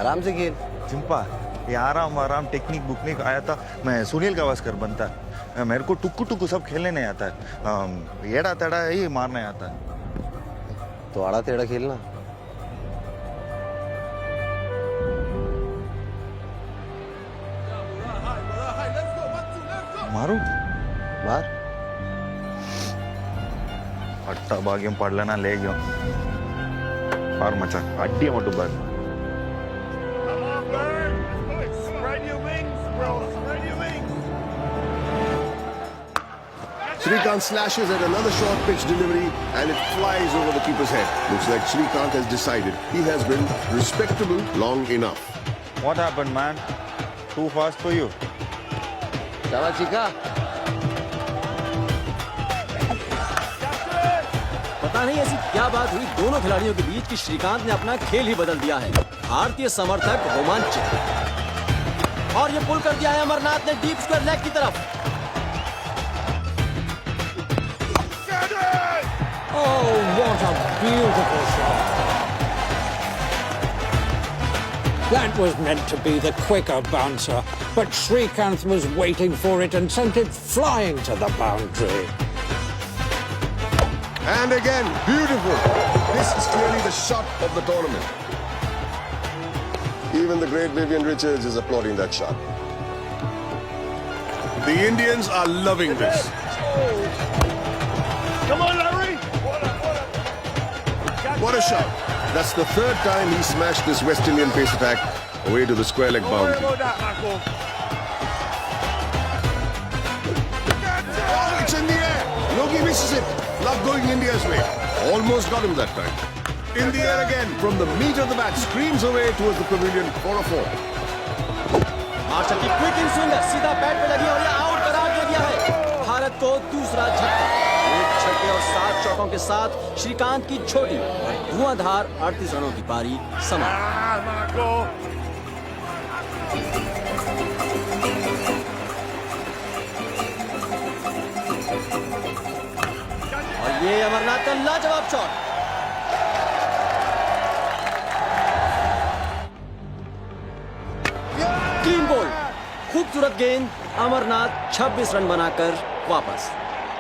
आराम से खेल। चिंपा, ये आराम आराम टेक्निक बुकनिक आया था, मैं सुनील गावस्कर बनता। मेरे को टुक्कू टुक्कू सब खेलने नहीं आता है, एड़ा तेड़ा ही मारने आता है। तो आड़ा टेढ़ा खेलना। मारू मार। अट्टा भाग्यम पड़लना ले गयो पार मचा अड्डी मोटू बार। Srikanth slashes at another short pitch delivery and it flies over the keeper's head. Looks like Srikanth has decided he has been respectable long enough. What happened, man? Too fast for you? चला चिका। पता नहीं ऐसी क्या बात हुई दोनों खिलाड़ियों के बीच कि श्रीकांत ने अपना खेल ही बदल दिया है। भारतीय समर्थक रोमांचित और ये पुल कर दिया है अमरनाथ ने डीप स्क्वायर लेग की तरफ। Oh, what a beautiful shot. That was meant to be the quicker bouncer, but Srikanth was waiting for it and sent it flying to the boundary. And again, beautiful. This is clearly the shot of the tournament. Even the great Vivian Richards is applauding that shot. The Indians are loving this. Come on, Larry! What a shot. That's the third time he smashed this West Indian pace attack away to the square leg boundary. Oh, it's in the air. Logie misses it. Love going India's way. Almost got him that time. In the air again. From the meat of the bat, screams away towards the pavilion for a 4. Martial की quick in swing सीधा bat पे लगी और ये out करार दे दिया है भारत को दूसरा झटका। एक छक्के और 7 चौकों के साथ श्रीकांत की छोटी और धुआंधार 38 रनों की पारी समाप्त। और ये अमरनाथ का लाजवाब शॉट। क्लीन बॉल, खूबसूरत गेंद। अमरनाथ 26 रन बनाकर वापस।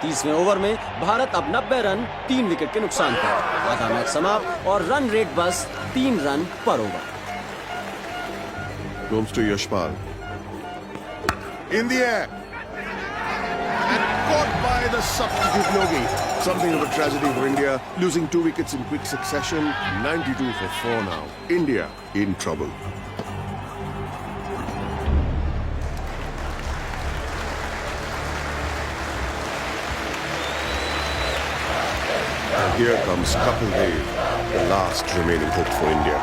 30वें ओवर में भारत अब 90 रन 3 विकेट के नुकसान पर। आधा मैच समाप्त और रन रेट बस 3 रन पर over. Goes to Yashpal. In the air. And caught by the substitute Logie. Something of a tragedy for India. Losing 2 wickets in quick succession. 92 for 4 now. India in trouble. And here comes Kapil Dev, the last remaining hope for India.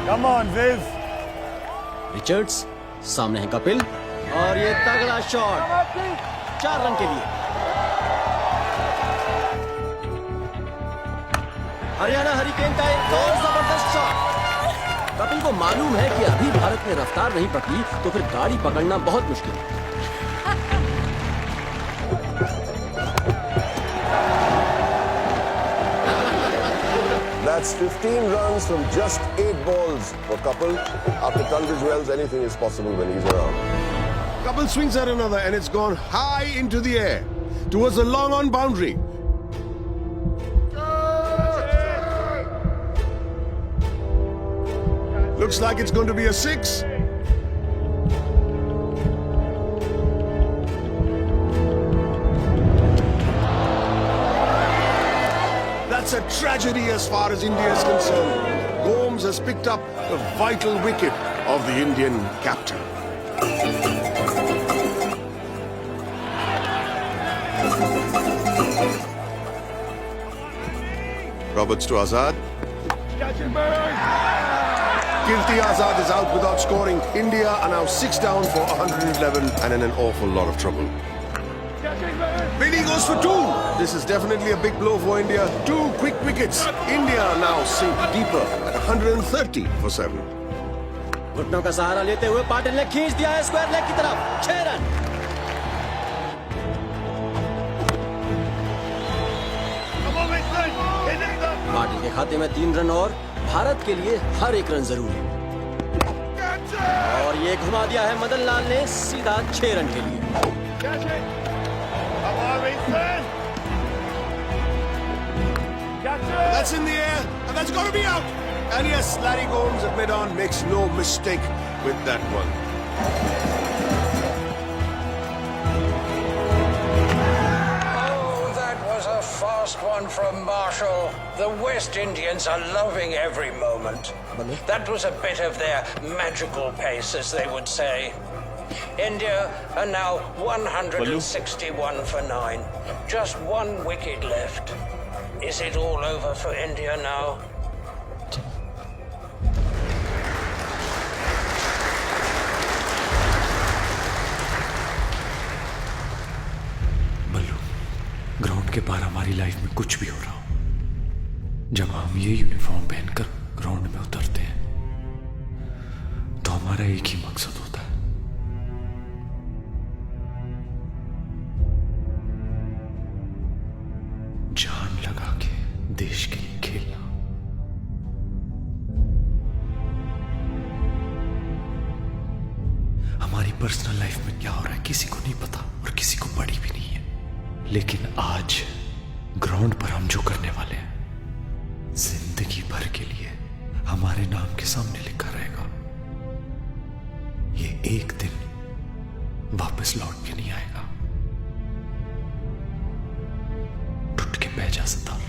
Come on, Viv. Richards, सामने है कपिल और ये तगड़ा shot 4 run के लिए। Haryana hurricane का एक और जबरदस्त शॉट। कपिल को मालूम है कि अभी भारत ने रफ्तार नहीं पकड़ी तो फिर गाड़ी पकड़ना बहुत मुश्किल है। That's 15 runs from just 8 balls for Kapil. After Tunbridge Wells, anything is possible when he's around. Kapil swings at another and it's gone high into the air towards the long on boundary. Looks like it's going to be a 6. That's a tragedy as far as India is concerned. Gomes has picked up the vital wicket of the Indian captain. Roberts to Azad. Kirti Azad is out without scoring. India are now 6 down for 111 and in an awful lot of trouble. Bailey goes for 2. This is definitely a big blow for India. 2 quick wickets. India now sink deeper at 130 for 7. घुटनों का सहारा लेते हुए पाटिल ने खींच दिया है square leg की तरफ। 6 रन। अपने खाते में 3 रन और भारत के लिए हर एक रन जरूरी। और ये घुमा दिया है मदन लाल ने सीधा 6 रन के लिए। Catch it. Come on, Ethan. Catch it. That's in the air, and that's got to be out. And yes, Larry Gomes at mid-on makes no mistake with that one. Oh, that was a fast one from Marshall. The West Indians are loving every moment. That was a bit of their magical pace, as they would say. India are now 161 for 9. Just 1 wicket left. Is it all over for India now? Ballu, ground के पार हमारी life में कुछ भी हो रहा हो, जब हम ये यूनिफॉर्म पहनकर ग्राउंड में उतरते हैं तो हमारा एक ही मकसद होता है, जान लगा के देश के लिए खेलना। हमारी पर्सनल लाइफ में क्या हो रहा है किसी को नहीं पता और किसी को पड़ी भी नहीं है, लेकिन आज ग्राउंड पर हम जो करने वाले हैं जिंदगी भर के लिए हमारे नाम के सामने लिखा रहेगा। ये एक दिन वापस लौट के नहीं आएगा। टूट के बह जा सितार।